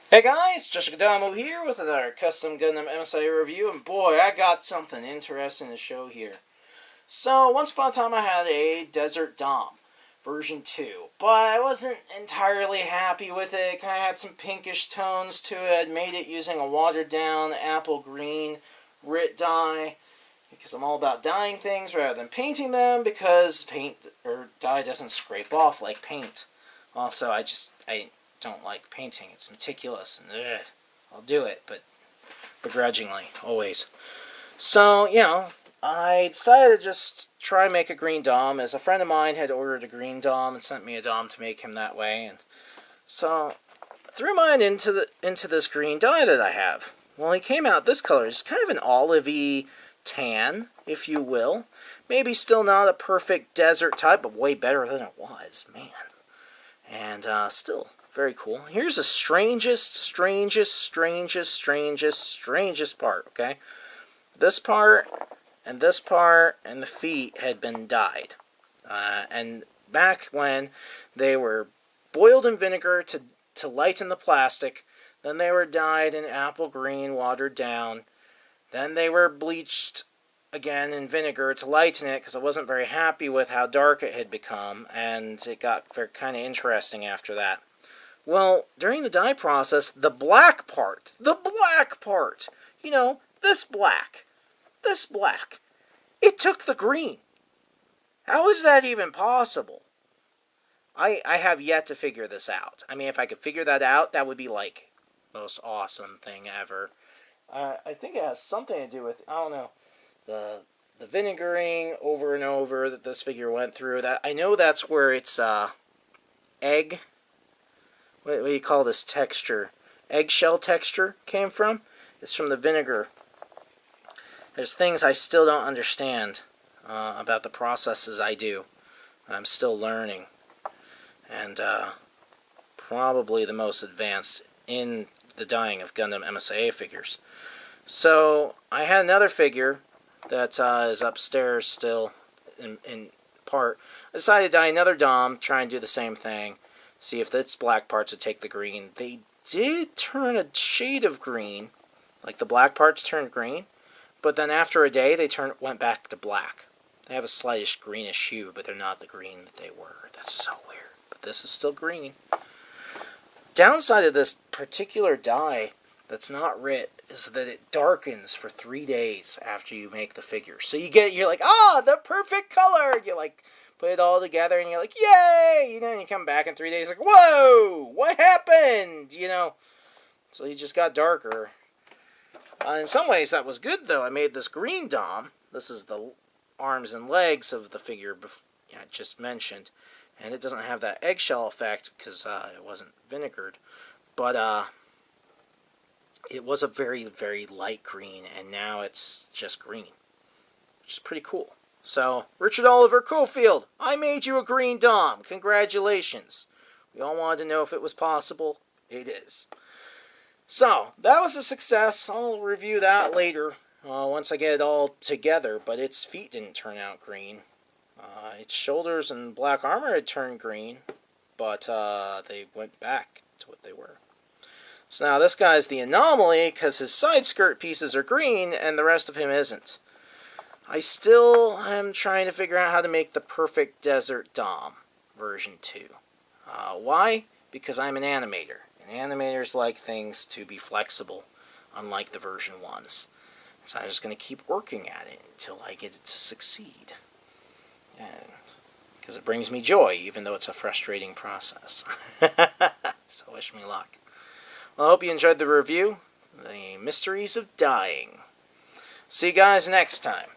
Hey guys, Joshua Gundam here with another custom Gundam msia review, and boy, I got something interesting to show here. So, once upon a time I had a Desert Dom, version 2, but I wasn't entirely happy with it. It kind of had some pinkish tones to it. I made it using a watered down apple green RIT dye, because I'm all about dyeing things rather than painting them, because paint or dye doesn't scrape off like paint. Also, I don't like painting. It's meticulous and I'll do it, but begrudgingly, always. So, I decided to just try and make a green Dom, as a friend of mine had ordered a green Dom and sent me a Dom to make him that way, and so I threw mine into this green dye that I have. Well, he came out this color. It's kind of an olivey tan, if you will. Maybe still not a perfect desert type, but way better than it was, man. And still very cool. Here's the strangest part, okay? This part and the feet had been dyed. And back when they were boiled in vinegar to lighten the plastic, then they were dyed in apple green, watered down. Then they were bleached again in vinegar to lighten it, because I wasn't very happy with how dark it had become, and it got kind of interesting after that. Well, during the dye process, the black part, this black, it took the green. How is that even possible? I have yet to figure this out. I mean, if I could figure that out, that would be like the most awesome thing ever. I think it has something to do with, I don't know, the vinegaring over and over that this figure went through. That I know that's where its egg, what do you call this texture? Eggshell texture came from. It's from the vinegar. There's things I still don't understand about the processes I do. I'm still learning. And probably the most advanced in the dyeing of Gundam msia figures. So, I had another figure that is upstairs still in part. I decided to dye another Dom, try and do the same thing. See if its black parts would take the green. They did turn a shade of green, like the black parts turned green, but then after a day they went back to black. They have a slightish greenish hue, but they're not the green that they were. That's so weird. But this is still green. Downside of this particular dye that's not RIT is that it darkens for 3 days after you make the figure. So you're like, the perfect color! You like put it all together and you're like, yay! And you come back in 3 days like, whoa! What happened? So he just got darker. In some ways that was good, though. I made this green Dom. This is the arms and legs of the figure I just mentioned. And it doesn't have that eggshell effect because it wasn't vinegared. But it was a very, very light green, and now it's just green, which is pretty cool. So, Richard Oliver Cofield, I made you a green Dom. Congratulations. We all wanted to know if it was possible. It is. So, that was a success. I'll review that later once I get it all together, but its feet didn't turn out green. Its shoulders and black armor had turned green, but they went back to what they were. So now this guy's the anomaly, because his side skirt pieces are green and the rest of him isn't. I still am trying to figure out how to make the perfect Desert Dom version 2. Why? Because I'm an animator. And animators like things to be flexible, unlike the version 1s. So I'm just going to keep working at it until I get it to succeed. Because it brings me joy, even though it's a frustrating process. So wish me luck. Well, I hope you enjoyed the review, The Mysteries of Dyeing. See you guys next time.